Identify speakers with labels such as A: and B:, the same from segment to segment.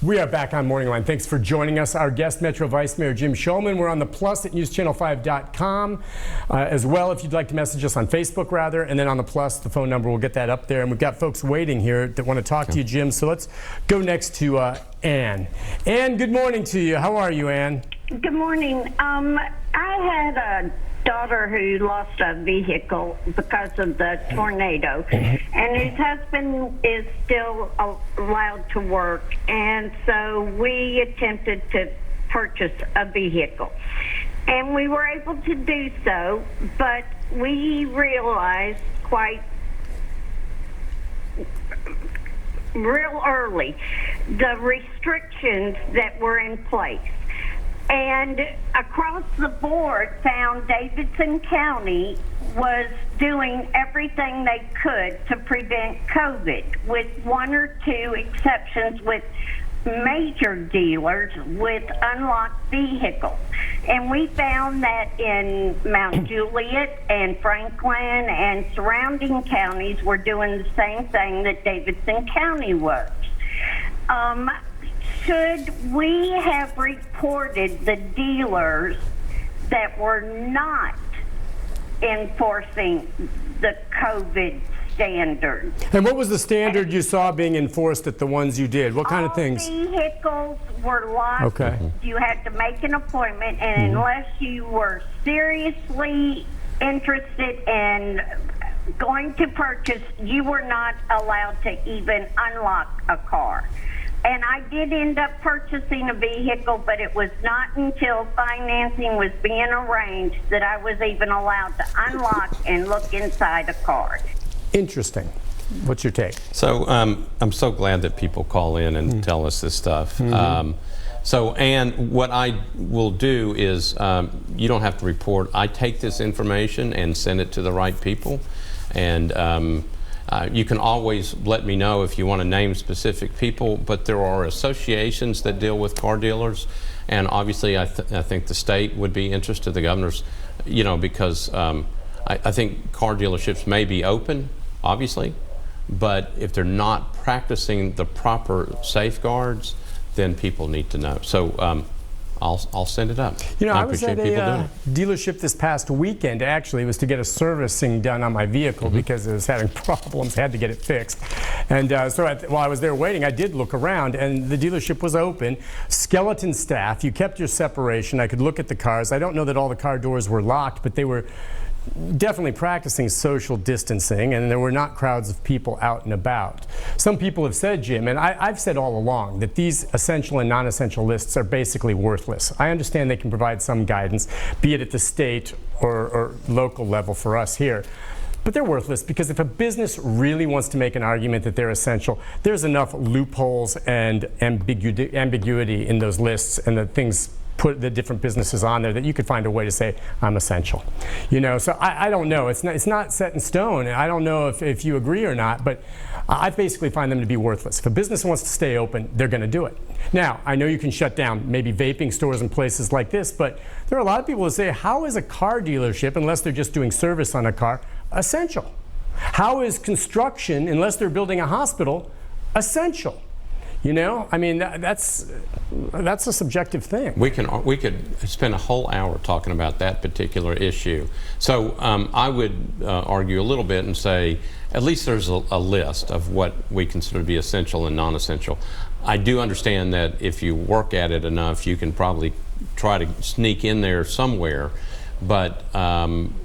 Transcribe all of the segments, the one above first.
A: We are back on Morning Line. Thanks for joining us. Our guest, Metro Vice-Mayor Jim Shulman. We're on the plus at newschannel5.com as well, if you'd like to message us on Facebook, rather. And then on the plus, the phone number, we'll get that up there. And we've got folks waiting here that want to talk to you, Jim. So let's go next to Ann. Ann, good morning to you. How are you, Ann?
B: Good morning. I had a daughter who lost a vehicle because of the tornado, and his husband is still allowed to work, and so we attempted to purchase a vehicle, and we were able to do so, but we realized quite real early the restrictions that were in place. And across the board found Davidson County was doing everything they could to prevent COVID, with one or two exceptions with major dealers with unlocked vehicles. And we found that in Mount Juliet and Franklin and surrounding counties were doing the same thing that Davidson County was. Should we have reported the dealers that were not enforcing the COVID standards?
A: And what was the standard you saw being enforced at the ones you did? What kind of things?
B: All vehicles were locked.
A: Okay.
B: You had to make an appointment, and unless you were seriously interested in going to purchase, you were not allowed to even unlock a car. And I did end up purchasing a vehicle, but it was not until financing was being arranged that I was even allowed to unlock and look inside a car.
A: Interesting. What's your take?
C: So I'm so glad that people call in and tell us this stuff. So, Ann, what I will do is you don't have to report. I take this information and send it to the right people. And you can always let me know if you want to name specific people, but there are associations that deal with car dealers, and obviously I think the state would be interested, the governors, you know, because I think car dealerships may be open, obviously, but if they're not practicing the proper safeguards, then people need to know. So I'll send it up.
A: You know, I was at a dealership this past weekend. Actually, it was to get a servicing done on my vehicle because it was having problems. I had to get it fixed. And while I was there waiting, I did look around, and the dealership was open. Skeleton staff. You kept your separation. I could look at the cars. I don't know that all the car doors were locked, but they were definitely practicing social distancing, and there were not crowds of people out and about. Some people have said, Jim, and I've said all along, that these essential and non-essential lists are basically worthless. I understand they can provide some guidance, be it at the state or local level for us here. But they're worthless because if a business really wants to make an argument that they're essential, there's enough loopholes and ambiguity in those lists and the things put the different businesses on there that you could find a way to say I'm essential. You know, so I don't know. It's not set in stone, and I don't know if you agree or not, but I basically find them to be worthless. If a business wants to stay open, they're going to do it. Now, I know you can shut down maybe vaping stores and places like this, but there are a lot of people who say, how is a car dealership, unless they're just doing service on a car, essential? How is construction, unless they're building a hospital, essential? You know, I mean, that's a subjective thing.
C: We could spend a whole hour talking about that particular issue. So I would argue a little bit and say, at least there's a list of what we consider to be essential and non-essential. I do understand that if you work at it enough, you can probably try to sneak in there somewhere. But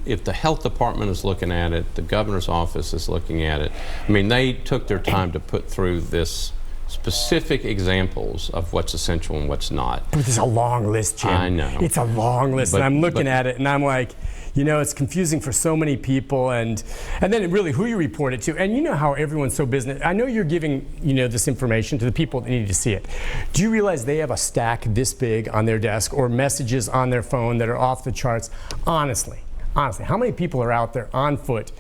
C: if the health department is looking at it, the governor's office is looking at it, I mean, they took their time to put through this specific examples of what's essential and what's not.
A: It's a long list, Jim.
C: I know.
A: It's a long list, and I'm looking at it, and I'm like, you know, it's confusing for so many people, and then really who you report it to, and you know how everyone's so business. I know you're giving, you know, this information to the people that need to see it. Do you realize they have a stack this big on their desk or messages on their phone that are off the charts? Honestly, how many people are out there on foot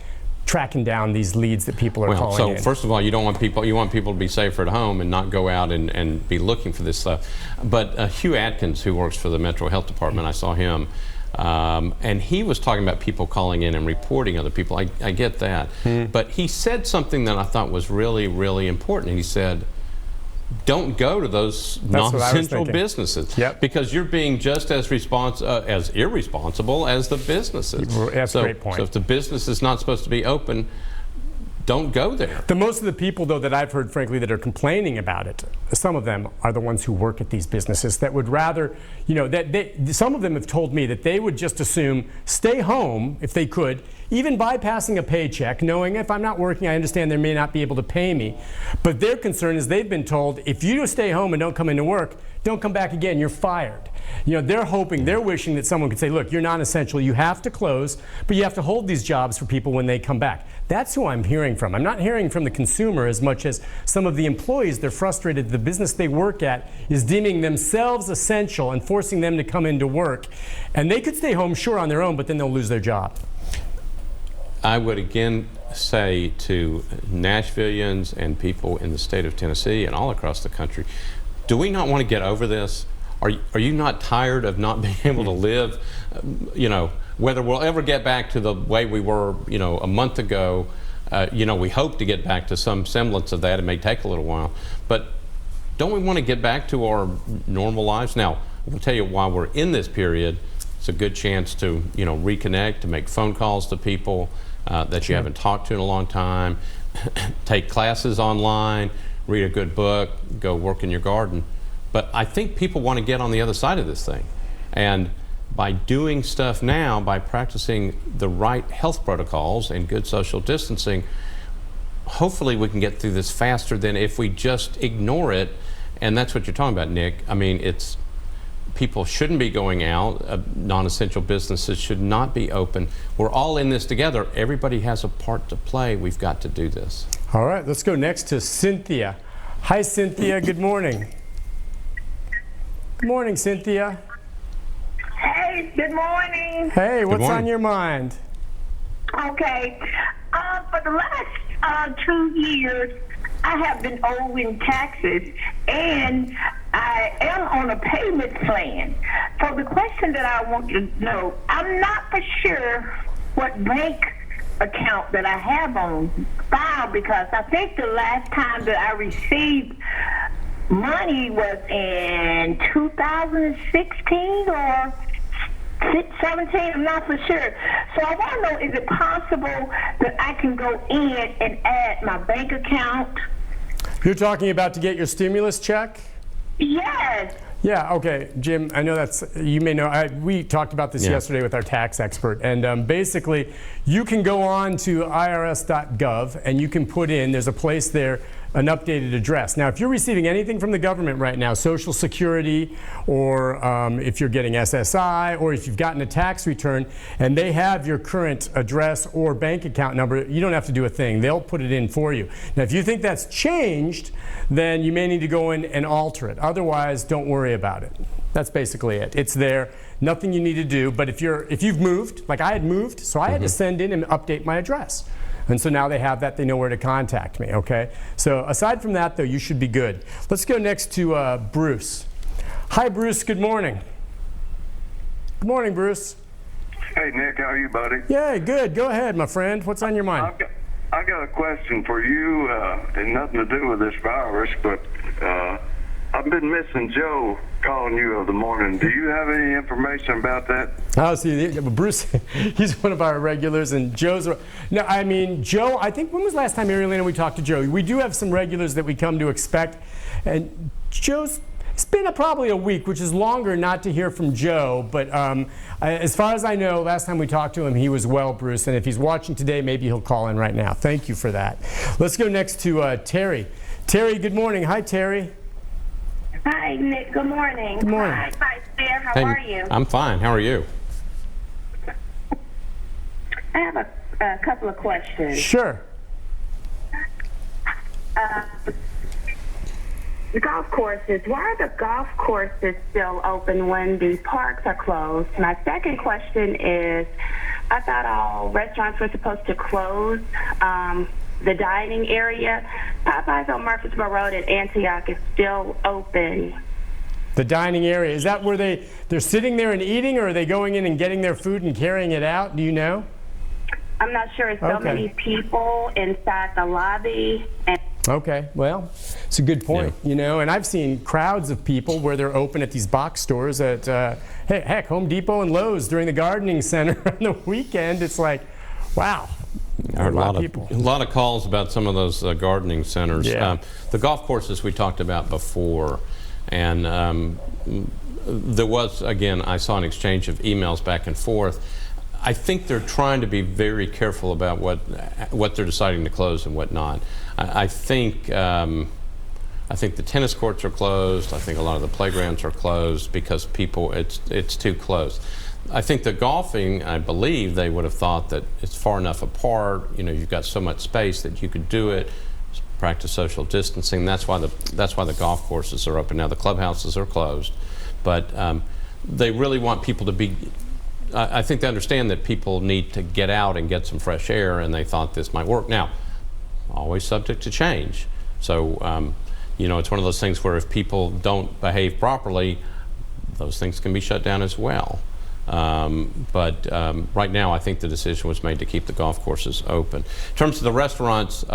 A: tracking down these leads that people are calling in?
C: So first of all, you want people to be safer at home and not go out and be looking for this stuff. But Hugh Atkins, who works for the Metro Health Department, I saw him, and he was talking about people calling in and reporting other people. I get that. But he said something that I thought was really, really important. He said, don't go to those non-essential businesses, because you're being just as irresponsible as the businesses.
A: That's a great point.
C: So if the business is not supposed to be open, don't go there.
A: Most of the people, though, that I've heard, frankly, that are complaining about it, some of them are the ones who work at these businesses that would rather, some of them have told me that they would just assume stay home if they could, even bypassing a paycheck, knowing if I'm not working, I understand they may not be able to pay me. But their concern is they've been told, if you stay home and don't come into work, don't come back again, you're fired. They're wishing that someone could say, look, you're non-essential, you have to close, but you have to hold these jobs for people when they come back. That's who I'm hearing from. I'm not hearing from the consumer as much as some of the employees. They're frustrated the business they work at is deeming themselves essential and forcing them to come into work. And they could stay home, sure, on their own, but then they'll lose their job.
C: I would again say to Nashvillians and people in the state of Tennessee and all across the country, do we not want to get over this? Are you not tired of not being able to live, whether we'll ever get back to the way we were, a month ago? We hope to get back to some semblance of that. It may take a little while, but don't we want to get back to our normal lives? Now, we'll tell you, while we're in this period, it's a good chance to, reconnect, to make phone calls to people that you haven't talked to in a long time, take classes online, read a good book, go work in your garden. But I think people want to get on the other side of this thing. And by doing stuff now, by practicing the right health protocols and good social distancing, hopefully we can get through this faster than if we just ignore it. And that's what you're talking about, Nick. I mean, people shouldn't be going out. Non-essential businesses should not be open. We're all in this together. Everybody has a part to play. We've got to do this.
A: All right, let's go next to Cynthia. Hi, Cynthia. Good morning. Good morning, Cynthia.
D: Hey, good morning.
A: Hey, what's on your mind?
D: Okay. For the last 2 years, I have been owing taxes, and I am on a payment plan. So the question that I want to know, I'm not for sure what bank account that I have on file, because I think the last time that I received money was in 2016 or 17, I'm not for sure. So I want to know, is it possible that I can go in and add my bank account?
A: You're talking about to get your stimulus check?
D: Yes.
A: Yeah, okay, Jim, I know you may know, we talked about this yesterday with our tax expert, and basically you can go on to irs.gov and you can put in, there's a place there, an updated address. Now, if you're receiving anything from the government right now, Social Security, or if you're getting SSI, or if you've gotten a tax return, and they have your current address or bank account number, you don't have to do a thing. They'll put it in for you. Now, if you think that's changed, then you may need to go in and alter it. Otherwise, don't worry about it. That's basically it. It's there. Nothing you need to do. But if you've moved, like I had moved, so I had to send in and update my address. And so now they have that, they know where to contact me, okay? So aside from that, though, you should be good. Let's go next to Bruce. Hi, Bruce, good morning. Good morning, Bruce.
E: Hey, Nick, how are you, buddy?
A: Yeah, good. Go ahead, my friend. What's on your mind?
E: I got a question for you, and nothing to do with this virus, but I've been missing Joe calling you of the morning. Do you have any information about that?
A: Oh, see, Bruce, he's one of our regulars, and Joe's. No, I mean, Joe, I think, when was the last time, Mary Lynn, we talked to Joe? We do have some regulars that we come to expect, and it's been probably a week, which is longer not to hear from Joe, but as far as I know, last time we talked to him, he was well, Bruce, and if he's watching today, maybe he'll call in right now. Thank you for that. Let's go next to Terry. Terry, good morning. Hi, Terry.
D: Hi, Nick. Good morning.
A: Good morning.
D: Hi, Vice-Mayor. How are you?
C: I'm fine. How are you?
D: I have a couple of questions.
A: Sure.
D: The golf courses, why are the golf courses still open when the parks are closed? My second question is, I thought all restaurants were supposed to close the dining area. Popeyes on Murfreesboro Road in Antioch is still open.
A: The dining area, is that where they're sitting there and eating, or are they going in and getting their food and carrying it out? Do you know?
D: I'm not sure. It's so many people inside the lobby. And
A: Okay, well, it's a good point, you know, and I've seen crowds of people where they're open at these box stores at, heck, Home Depot and Lowe's during the gardening center on the weekend. It's like, wow.
C: I heard a lot of calls about some of those gardening centers.
A: Yeah.
C: The golf courses we talked about before, and there was, again, I saw an exchange of emails back and forth. I think they're trying to be very careful about what they're deciding to close and what not. I think the tennis courts are closed. I think a lot of the playgrounds are closed because people, it's too close. I think the golfing, I believe they would have thought that it's far enough apart. You know, you've got so much space that you could do it, practice social distancing. That's why the golf courses are open now. The clubhouses are closed, but they really want people to be. I think they understand that people need to get out and get some fresh air, and they thought this might work. Now, always subject to change. So, you know, it's one of those things where if people don't behave properly, those things can be shut down as well. But right now, I think the decision was made to keep the golf courses open. In terms of the restaurants,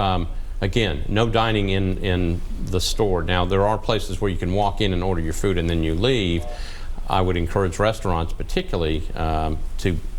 C: again, no dining in the store. Now, there are places where you can walk in and order your food and then you leave. I would encourage restaurants particularly to,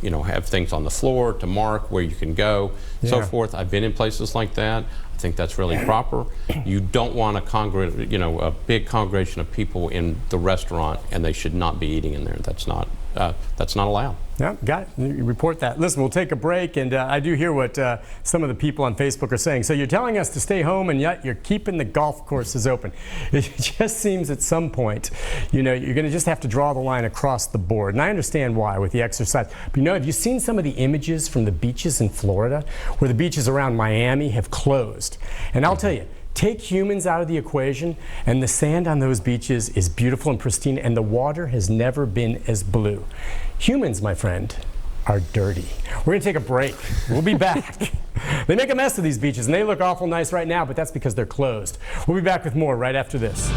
C: you know, have things on the floor to mark where you can go, so forth. I've been in places like that. I think that's really proper. You don't want a big congregation of people in the restaurant, and they should not be eating in there. That's not allowed.
A: Yeah, got it. You report that. Listen, we'll take a break, and I do hear what some of the people on Facebook are saying. So you're telling us to stay home, and yet you're keeping the golf courses open. It just seems at some point, you know, you're going to just have to draw the line across the board. And I understand why with the exercise. But you know, have you seen some of the images from the beaches in Florida, where the beaches around Miami have closed? And I'll tell you, take humans out of the equation, and the sand on those beaches is beautiful and pristine, and the water has never been as blue. Humans, my friend, are dirty. We're going to take a break. We'll be back. They make a mess of these beaches, and they look awful nice right now, but that's because they're closed. We'll be back with more right after this.